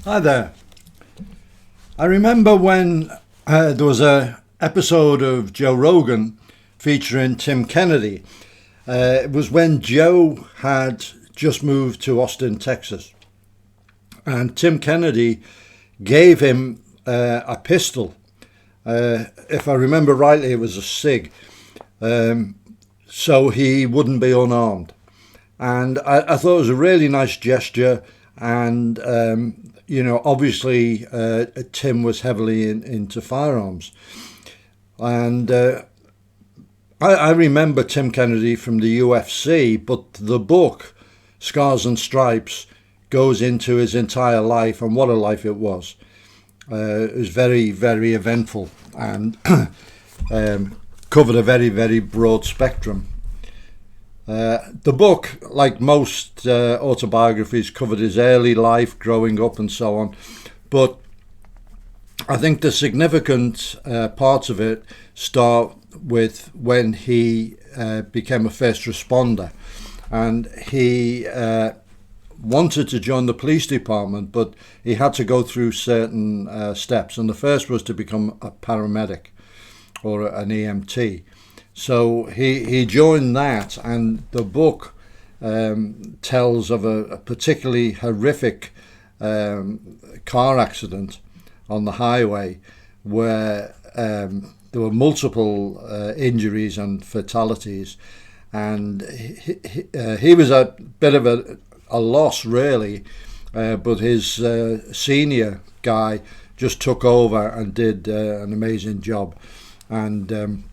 Hi there. I remember when there was a episode of Joe Rogan featuring Tim Kennedy. It was when Joe had just moved to Austin, Texas, and Tim Kennedy gave him a pistol. If I remember rightly, it was a SIG, so he wouldn't be unarmed. And I thought it was a really nice gesture. And, obviously Tim was heavily into firearms. And I remember Tim Kennedy from the UFC, but the book, Scars and Stripes, goes into his entire life, and what a life it was. It was very, very eventful and covered a very, very broad spectrum. The book, like most autobiographies, covered his early life, growing up and so on. But I think the significant parts of it start with when he became a first responder. And he wanted to join the police department, but he had to go through certain steps. And the first was to become a paramedic or an EMT. So he joined that, and the book tells of a particularly horrific car accident on the highway where there were multiple injuries and fatalities, and he was a bit of a loss really, but his senior guy just took over and did an amazing job, and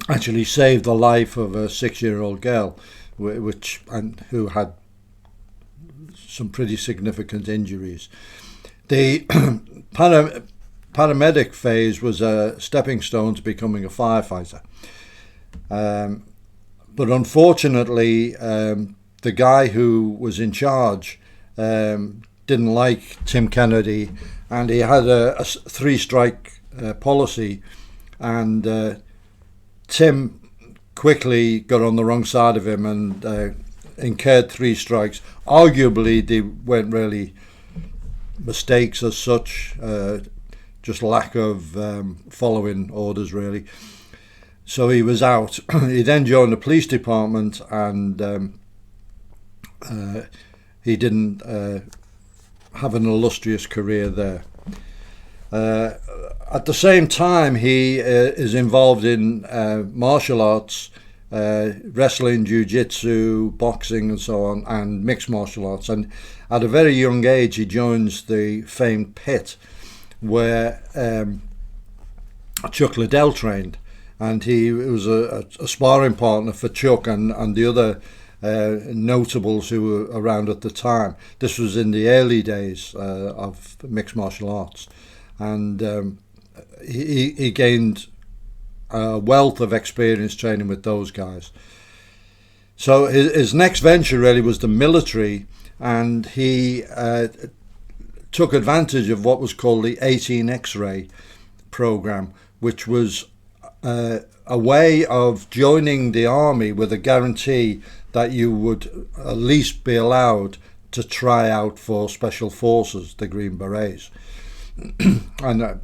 actually saved the life of a 6-year-old girl, who had some pretty significant injuries. The paramedic phase was a stepping stone to becoming a firefighter. But unfortunately, the guy who was in charge didn't like Tim Kennedy, and he had a 3-strike policy, and Tim quickly got on the wrong side of him and incurred 3 strikes. Arguably, they weren't really mistakes as such, just lack of following orders really. So he was out. He then joined the police department, and he didn't have an illustrious career there. At the same time, he is involved in martial arts, wrestling, jiu-jitsu, boxing and so on, and mixed martial arts. And at a very young age, he joins the famed pit where Chuck Liddell trained. And he was a sparring partner for Chuck and the other notables who were around at the time. This was in the early days of mixed martial arts. And he gained a wealth of experience training with those guys. So his next venture really was the military, and he took advantage of what was called the 18 X-ray program, which was a way of joining the army with a guarantee that you would at least be allowed to try out for Special Forces, the Green Berets. And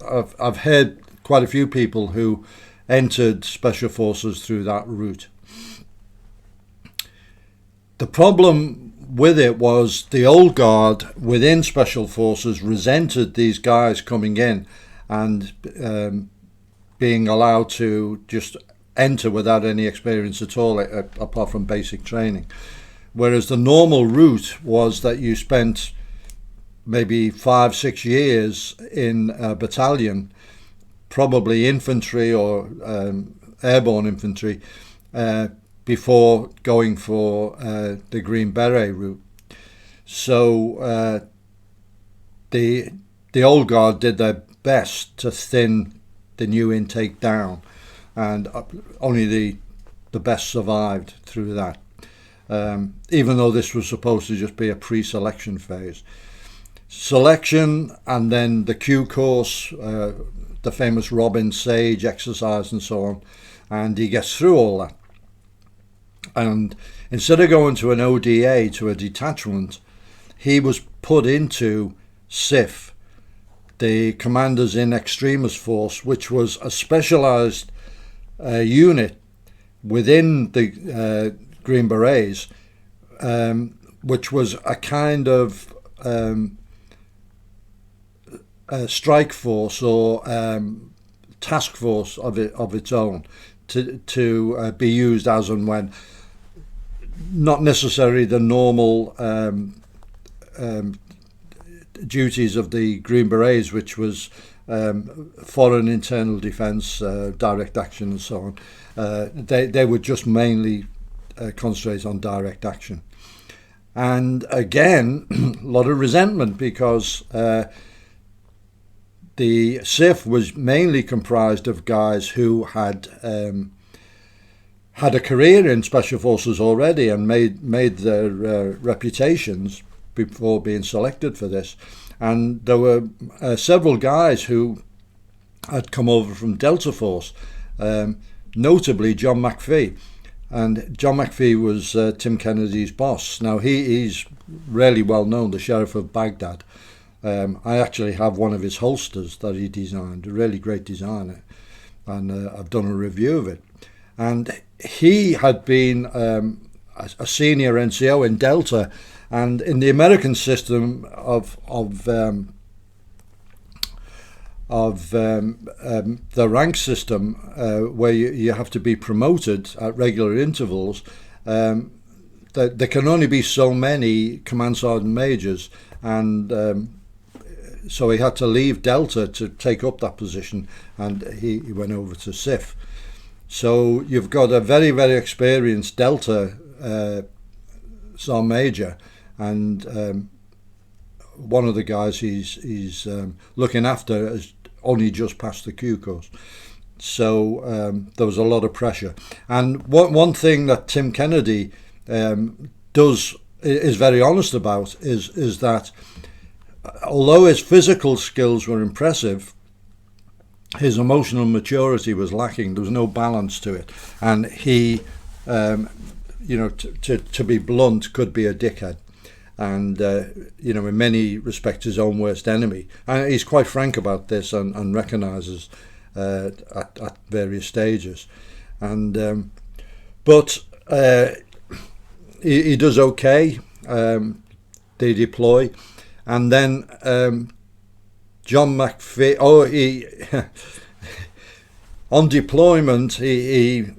I've heard quite a few people who entered Special Forces through that route. The problem with it was the old guard within Special Forces resented these guys coming in and being allowed to just enter without any experience at all, apart from basic training. Whereas the normal route was that you spent maybe 5-6 years in a battalion, probably infantry or airborne infantry, before going for the Green Beret route. So the old guard did their best to thin the new intake down, and only the best survived through that, even though this was supposed to just be a pre-selection phase. Selection, and then the Q course, the famous Robin Sage exercise and so on, and he gets through all that. And instead of going to an ODA, to a detachment, he was put into CIF, the Commanders in Extremis Force, which was a specialised unit within the Green Berets, which was a kind of a strike force or task force of its own, to be used as and when. Not necessarily the normal duties of the Green Berets, which was foreign internal defence, direct action and so on. They would just mainly concentrate on direct action. And again, a lot of resentment, because the CIF was mainly comprised of guys who had a career in Special Forces already and made their reputations before being selected for this. And there were several guys who had come over from Delta Force, notably John McPhee. And John McPhee was Tim Kennedy's boss. Now, he's really well known, the Sheriff of Baghdad. I actually have one of his holsters that he designed, a really great designer, and I've done a review of it. And he had been a senior NCO in Delta, and in the American system of the rank system, where you have to be promoted at regular intervals, there can only be so many command sergeant majors, and so he had to leave Delta to take up that position, and he went over to CIF. So you've got a very, very experienced Delta sergeant major, and one of the guys he's looking after has only just passed the Q course. So there was a lot of pressure. And one thing that Tim Kennedy is very honest about is that although his physical skills were impressive, his emotional maturity was lacking. There was no balance to it, and he, to be blunt, could be a dickhead, and in many respects his own worst enemy. And he's quite frank about this and recognises at various stages, and but he does okay. They deploy, and then. John McPhee, on deployment, he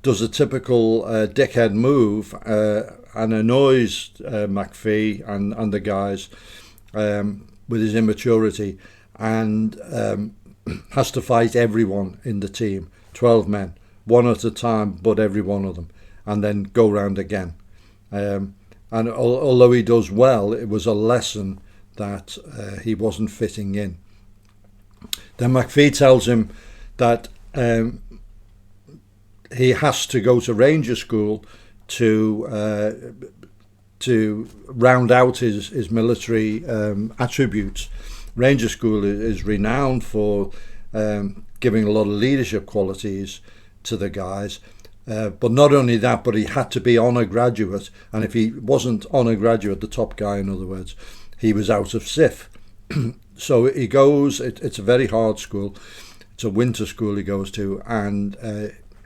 does a typical dickhead move and annoys McPhee and the guys with his immaturity, and has to fight everyone in the team, 12 men, one at a time, but every one of them, and then go round again. And although he does well, it was a lesson that he wasn't fitting in. Then McPhee tells him that he has to go to Ranger School to round out his military attributes. Ranger School is renowned for giving a lot of leadership qualities to the guys. But not only that, but he had to be honour graduate, and if he wasn't honour graduate, the top guy in other words, he was out of CIF. So he goes, it's a very hard school, it's a winter school he goes to, and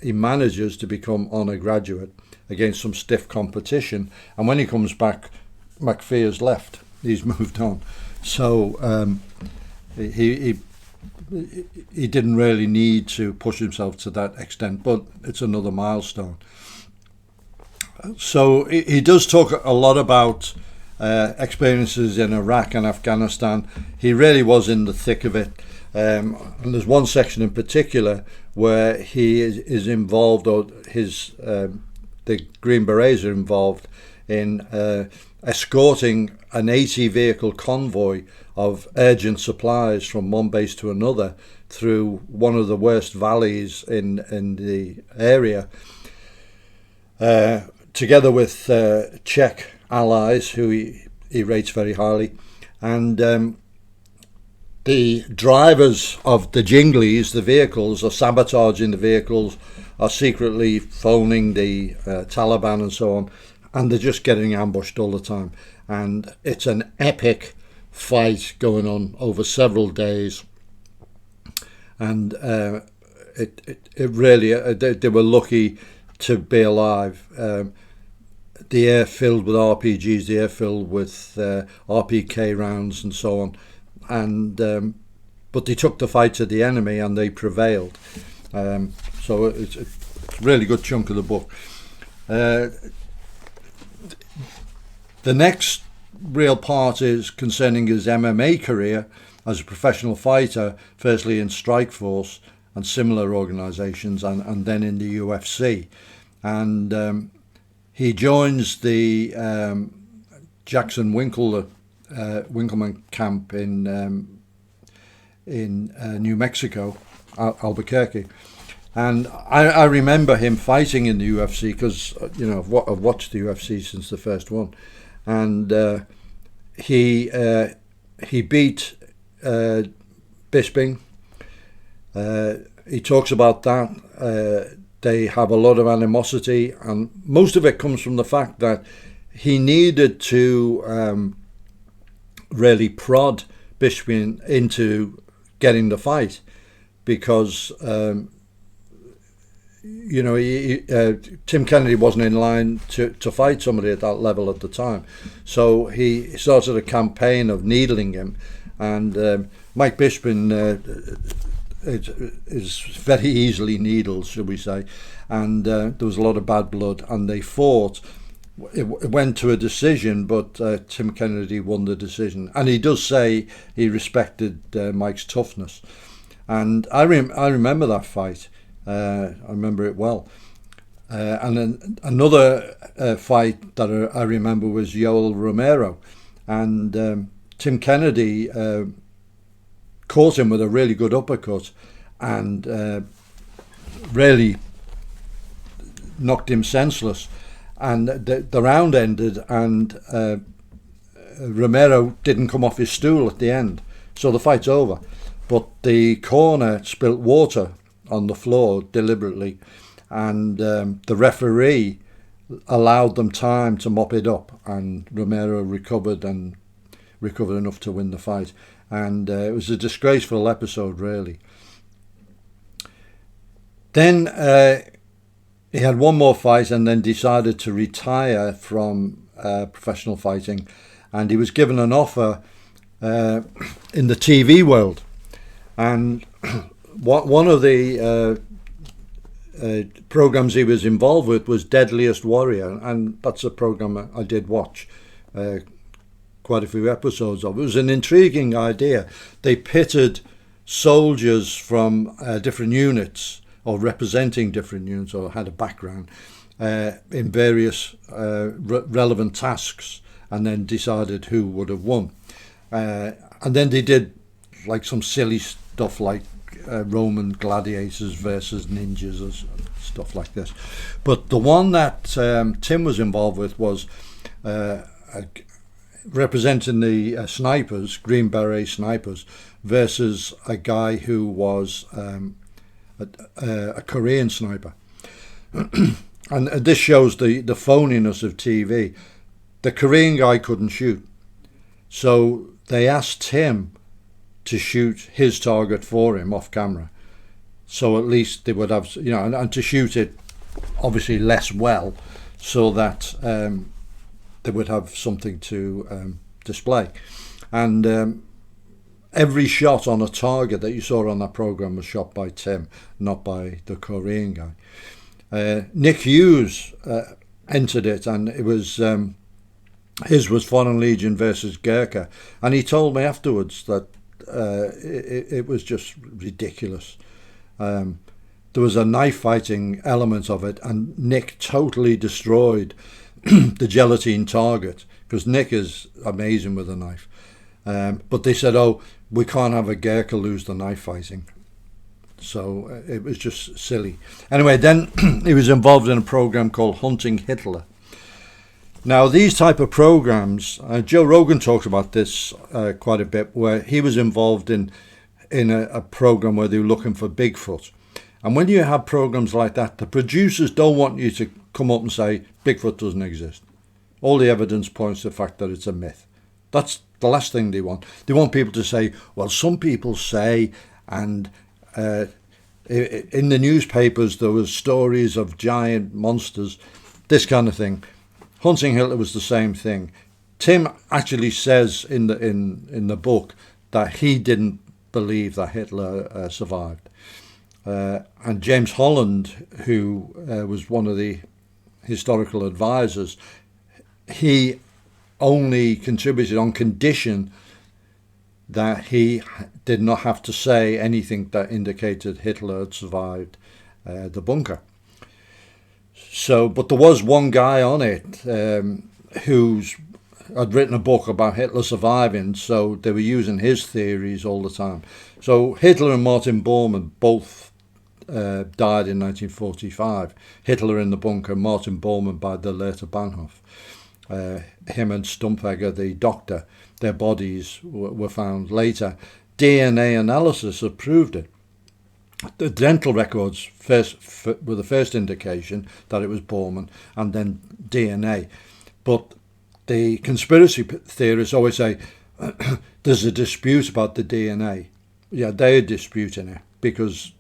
he manages to become honour graduate against some stiff competition, and when he comes back, McPhee has left, he's moved on. So he didn't really need to push himself to that extent, but it's another milestone. So he does talk a lot about experiences in Iraq and Afghanistan. He really was in the thick of it, and there's one section in particular where he is involved, or the Green Berets are involved in escorting an 80 vehicle convoy of urgent supplies from one base to another through one of the worst valleys in the area, together with Czech allies who he rates very highly, and the drivers of the Jinglies, the vehicles, are sabotaging the vehicles, are secretly phoning the Taliban and so on, and they're just getting ambushed all the time. And it's an epic fight going on over several days. And it really, they were lucky to be alive. The air filled with RPGs, the air filled with RPK rounds and so on. And but they took the fight to the enemy and they prevailed. So it's a really good chunk of the book. The next real part is concerning his MMA career as a professional fighter, firstly in Strikeforce and similar organisations, and then in the UFC. And he joins the Jackson Winkleman camp in New Mexico, Albuquerque. And I remember him fighting in the UFC because, I've watched the UFC since the first one. And he beat Bisping. He talks about that. They have a lot of animosity, and most of it comes from the fact that he needed to really prod Bisping into getting the fight, because Tim Kennedy wasn't in line to fight somebody at that level at the time. So he started a campaign of needling him, and Mike Bisping is very easily needled, shall we say, and there was a lot of bad blood, and they fought. It went to a decision, but Tim Kennedy won the decision, and he does say he respected Mike's toughness. And I remember that fight. I remember it well. And then another fight that I remember was Yoel Romero, and Tim Kennedy caught him with a really good uppercut and really knocked him senseless. And the round ended, and Romero didn't come off his stool at the end, so the fight's over. But the corner spilt water on the floor deliberately, and the referee allowed them time to mop it up, and Romero recovered enough to win the fight. And it was a disgraceful episode, really. Then he had one more fight and then decided to retire from professional fighting, and he was given an offer in the TV world. And one of the programs he was involved with was Deadliest Warrior, and that's a program I did watch quite a few episodes of. It was an intriguing idea. They pitted soldiers from different units, or representing different units, or had a background in various relevant tasks, and then decided who would have won. And then they did like some silly stuff like Roman gladiators versus ninjas or stuff like this. But the one that Tim was involved with was representing the snipers, Green Beret snipers, versus a guy who was a Korean sniper. And this shows the phoniness of TV. The Korean guy couldn't shoot, so they asked him to shoot his target for him off camera, so at least they would have, and to shoot it obviously less well, so that they would have something to display. And every shot on a target that you saw on that program was shot by Tim, not by the Korean guy. Nick Hughes entered it, and it was his was Foreign Legion versus Gurkha, and he told me afterwards that it was just ridiculous. There was a knife fighting element of it, and Nick totally destroyed the gelatine target, because Nick is amazing with a knife. But they said, oh, we can't have a Gurkha lose the knife fighting. So it was just silly. Anyway, then he was involved in a program called Hunting Hitler. Now, these type of programs, Joe Rogan talked about this quite a bit, where he was involved in a program where they were looking for Bigfoot. And when you have programs like that, the producers don't want you to come up and say Bigfoot doesn't exist. All the evidence points to the fact that it's a myth. That's the last thing they want. They want people to say, well, some people say, and in the newspapers there was stories of giant monsters, this kind of thing. Hunting Hitler was the same thing. Tim actually says in the book that he didn't believe that Hitler survived. And James Holland, who was one of the historical advisors, he only contributed on condition that he did not have to say anything that indicated Hitler had survived the bunker. So, but there was one guy on it who's had written a book about Hitler surviving, so they were using his theories all the time. So Hitler and Martin Bormann both died in 1945. Hitler in the bunker, Martin Bormann by the later Bahnhof. Him and Stumpfegger, the doctor, their bodies were found later. DNA analysis have proved it. The dental records were the first indication that it was Bormann, and then DNA. But the conspiracy theorists always say there's a dispute about the DNA. Yeah, they're disputing it because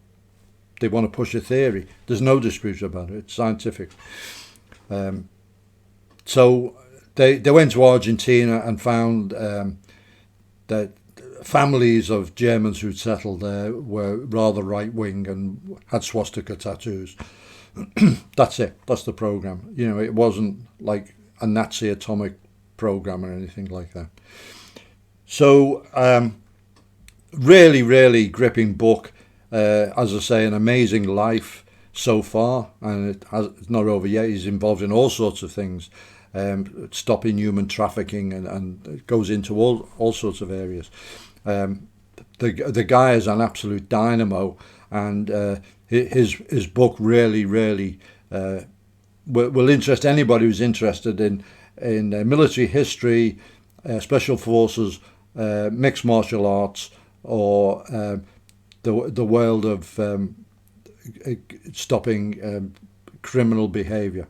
they want to push a theory. There's no dispute about it. It's scientific. So they went to Argentina and found that families of Germans who'd settled there were rather right-wing and had swastika tattoos. That's it. That's the program. You know, it wasn't like a Nazi atomic program or anything like that. So really, really gripping book. As I say, an amazing life so far, and it's not over yet. He's involved in all sorts of things, stopping human trafficking, and it goes into all sorts of areas. The guy is an absolute dynamo, and his book really will interest anybody who's interested in military history, special forces, mixed martial arts, or the world of stopping criminal behaviour.